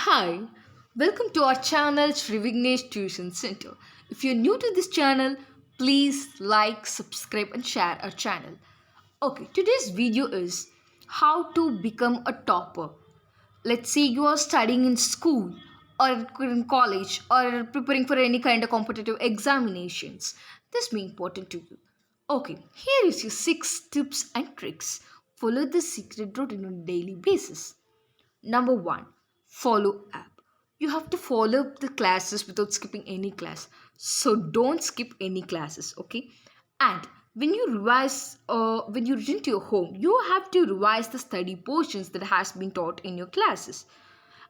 Hi, welcome to our channel Sri Vignesh Tuition Center. If you're new to this channel, please like, subscribe, and share our channel. Okay, today's video is how to become a topper. Let's say you are studying in school or in college or preparing for any kind of competitive examinations. This may be important to you. Okay, here is your 6 tips and tricks. Follow the secret routine on a daily basis. Number one, follow app. You have to follow the classes without skipping any class. So don't skip any classes, okay? And when you return to your home, you have to revise the study portions that has been taught in your classes.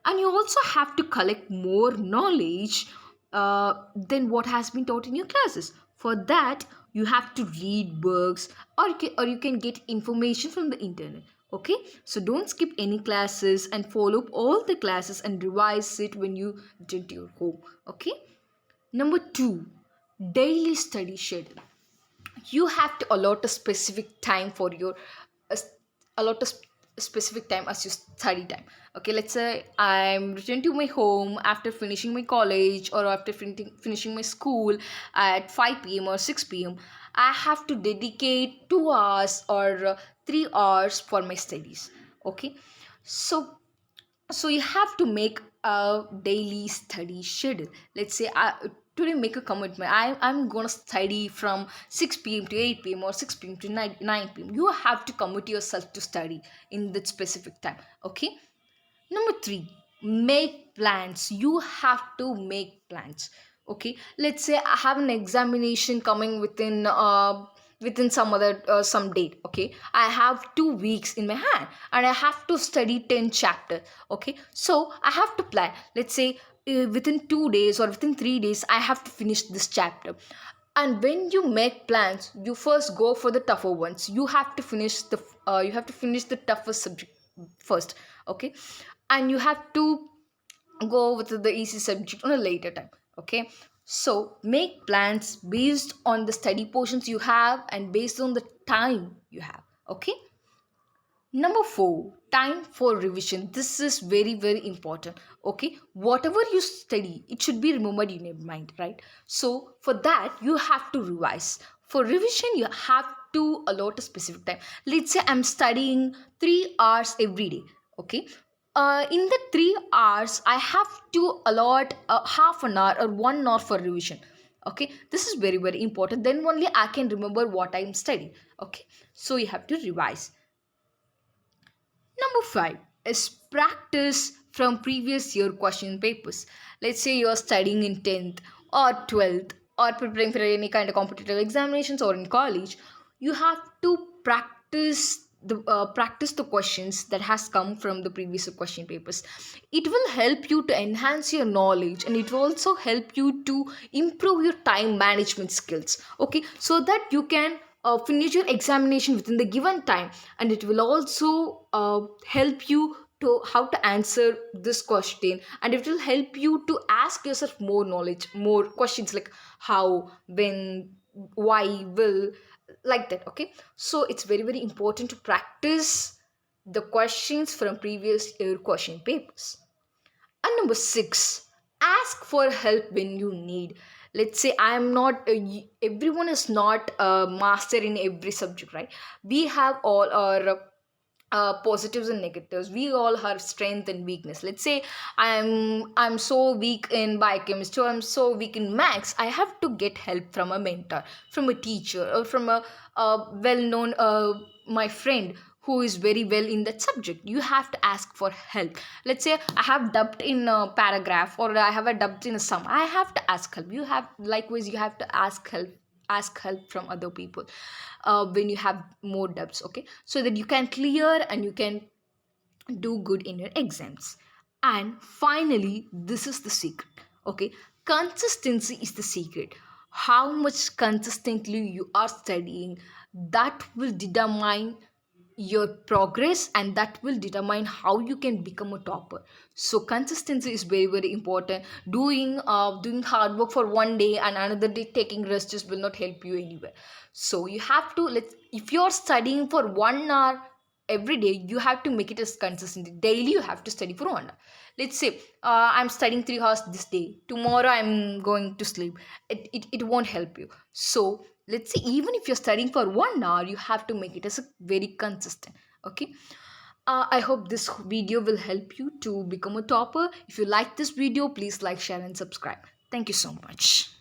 And you also have to collect more knowledge than what has been taught in your classes. For that, you have to read books, or you can get information from the internet. Okay, so don't skip any classes and follow up all the classes and revise it when you return to your home. Okay, number two, daily study schedule. You have to allot a specific time for your uh, allot a specific time as your study time. Okay, let's say I'm returning to my home after finishing my college or after finishing my school at 5 p.m. or 6 p.m. I have to dedicate 2 hours or 3 hours for my studies. Okay, so you have to make a daily study schedule. Let's say today make a commitment. I'm gonna study from 6 p.m. to 8 p.m. or 6 p.m. to 9 p.m. You have to commit yourself to study in that specific time. Okay, number three, make plans. You have to make plans. Okay, let's say I have an examination coming within some date. Okay, I have 2 weeks in my hand and I have to study 10 chapter. Okay, so I have to plan. Let's say within 2 days or within 3 days, I have to finish this chapter. And when you make plans, you first go for the tougher ones. You have to finish the toughest subject first. Okay, and you have to go with the easy subject on a later time. Okay, so make plans based on the study portions you have and based on the time you have. Okay, number four, time for revision. This is very, very important. Okay, whatever you study, it should be remembered in your mind, right? So, for that, you have to revise. For revision, you have to allot a specific time. Let's say I'm studying 3 hours every day. Okay, in the 3 hours, I have to allot half an hour or 1 hour for revision. Okay, this is very, very important. Then only I can remember what I'm studying. Okay, so you have to revise. Number five is practice from previous year question papers. Let's say you're studying in 10th or 12th or preparing for any kind of competitive examinations or in college. You have to practice the questions that has come from the previous year question papers. It will help you to enhance your knowledge and it will also help you to improve your time management skills. Okay, so that you can finish your examination within the given time, and it will also help you to how to answer this question, and it will help you to ask yourself more knowledge, more questions like how, when, why, will, like that. Okay, so it's very, very important to practice the questions from previous year question papers. And number six, ask for help when you need. Let's say I'm not, everyone is not a master in every subject, right? We have all our positives and negatives. We all have strength and weakness. Let's say I'm so weak in biochemistry, or I'm so weak in maths. I have to get help from a mentor, from a teacher, or from a well-known my friend who is very well in that subject. You have to ask for help. Let's say I have dubbed in a paragraph or I have a dubbed in a sum. I have to ask help. You have likewise, you have to ask help from other people when you have more dubs. Okay, so that you can clear and you can do good in your exams. And finally, this is the secret. Okay, consistency is the secret. How much consistently you are studying, that will determine your progress, and that will determine how you can become a topper. So consistency is very, very important. Doing hard work for one day and another day taking rest just will not help you anywhere. So you have to, let if you're studying for 1 hour, every day you have to make it as consistent. Daily you have to study for 1 hour. Let's say I'm studying 3 hours this day, tomorrow I'm going to sleep. It won't help you. So let's say even if you're studying for 1 hour, you have to make it as a very consistent. Okay. I hope this video will help you to become a topper. If you like this video, please like, share and subscribe. Thank you so much.